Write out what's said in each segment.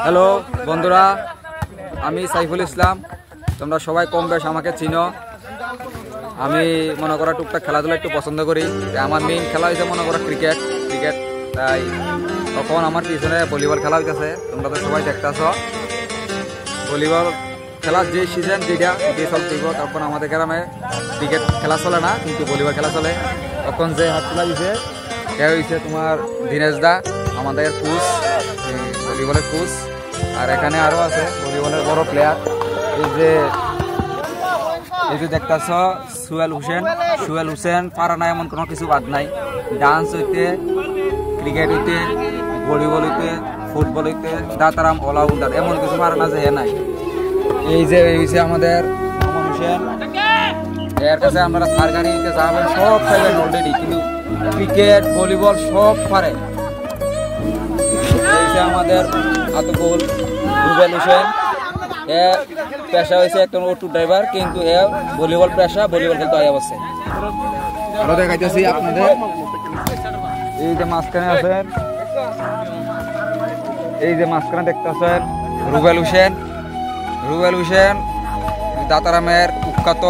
Hello বন্ধুরা, আমি সাইফুল ইসলাম। তোমরা সবাই কম বেশ আমাকে চিনো। আমি মনে করা টুকটাক খেলাধুলা একটু পছন্দ করি। আমার মেইন খেলা হয়েছে মনে করা ক্রিকেট। তাই তখন আমার পিছনে ভলিবল খেলা হইতেছে, তোমরা তো সবাই দেখতেছ। ভলিবল খেলার যে সিজন যেটা সব দিব, তখন আমাদের গ্রামে ক্রিকেট খেলা চলে না, কিন্তু ভলিবল খেলা চলে। তখন যে হাত তোলা দিছে সে হয়েছে তোমার দীনেশ দা, আমাদের কোচ, ভলিবলের কোচ। আর এখানে আরও আছে ভলিবলের বড় প্লেয়ার। এই যে দেখতেছ সুয়েল হোসেন পারা না এমন কোনো কিছু বাদ নাই। ডান্স হইতে, ক্রিকেট হইতে, ভলিবল হইতে, ফুটবল হইতে দাতারাম অলরাউন্ডার, এমন কিছু পারা না যে নাই। এই যে আমাদের মামুন হোসেন, এর কাছে আমরা থার গাড়ি দিতে যাবেন, সব পাইবেন অলরেডি, কিন্তু ক্রিকেট ভলিবল সব পারে। এই যে আমাদের আতকুল রুবেল হোসেন, এ পেশা হয়েছে একটা অটো ড্রাইভার, কিন্তু এ ভলিবল পেশা, ভলিবল খেলতে আয়া বসে। আরো দেখাইতেছি আপনাদের, এই যে মাঝখানে আছেন, এই যে মাঝখানে দেখতেছেন রুবেল হোসেন দাতারামের কুখ্যাত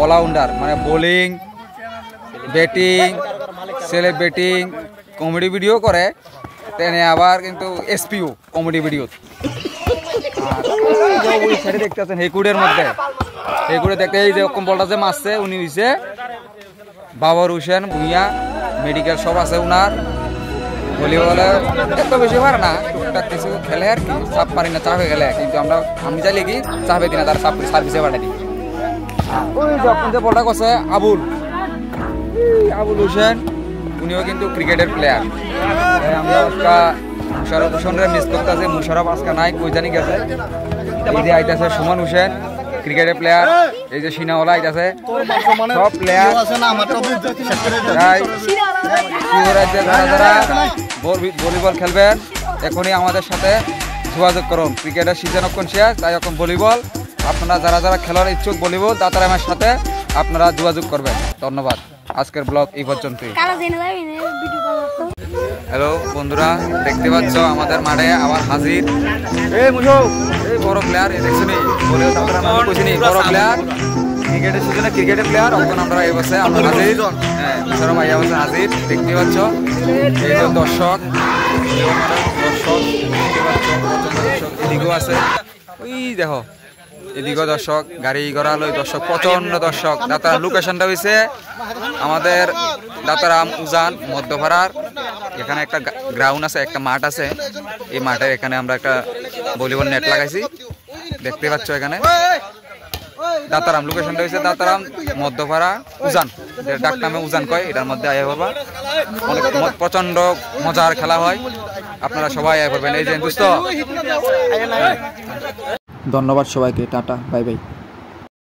অলরাউন্ডার, মানে bowling, batting, celeb batting, comedy video করে, তেনে আবার কিন্তু এসপিও কমেডি ভিডিও। দেখতেছেন হেকুডের মধ্যে, হেকুডে দেখতে এই যে বলটা যে মারছে উনি হইছে বাবর হোসেন ভুইয়া, মেডিকেল সব আছে উনার। ভলিবলে এত বেশি পারে না, টুকটাক কিছু খেলে আর কি, চাপ পারি না, চাপে খেলে, কিন্তু আমি চাইলে কি চাপে দিই না, তার সার্ভিসে পাঠাই দিই। ওই যখন যে বলটা করছে আবুল হোসেন, উনিও কিন্তু ক্রিকেটের প্লেয়ার। আমরা মুশারফ হোসেনরা মিস করতেছে, মুশারফ আজকে নাই, কই জানি গেছে। এই যে আইতাছে সুমন হোসেন, ক্রিকেটের প্লেয়ার। এই যে সিনাওয়ালা আইতাছে, সব প্লেয়ার। যারা ভলিবল খেলবেন এখনই আমাদের সাথে যোগাযোগ করুন। ক্রিকেটের সিজন এখন শেষ, তাই এখন ভলিবল আপনারা যারা খেলার ইচ্ছুক ভলিবল দাতারামের সাথে আপনারা যোগাযোগ করবেন। ধন্যবাদ। আজকের ব্লগ এই পর্যন্তই। হ্যালো বন্ধুরা, দেখতে পাচ্ছ আমাদের মাঠে আবার হাজির এই বড় প্লেয়ার, দেখছি বড় প্লেয়ার, ক্রিকেটের সিজনে ক্রিকেটের প্লেয়ার। এখন আমরা এই বছর আমরা হাজির, ভাইয়া বছর হাজির। দেখতে পাচ্ছ এই যে দর্শক এদিকেও আছে, ওই দেখো এদিকেও দর্শক, গাড়ি ঘোড়া লই দর্শক, প্রচন্ড দর্শক। দাতারাম লোকেশনটা হয়েছে আমাদের দাতারাম উজান মধ্যপাড়ার। এখানে একটা গ্রাউন্ড আছে, একটা মাঠ আছে। এই মাঠের এখানে আমরা একটা ভলিবল নেট লাগাইছি, দেখতে পাচ্ছ। এখানে দাতারাম লোকেশনটা হয়েছে দাতারাম মধ্যপাড়া উজান, ডাক নামে উজান কয়। এটার মধ্যে আয়া করবা, অনেক প্রচন্ড মজার খেলা হয়, আপনারা সবাই আয়া করবেন। এই যে দোস্ত, ধন্যবাদ সবাইকে, টাটা, বাই বাই।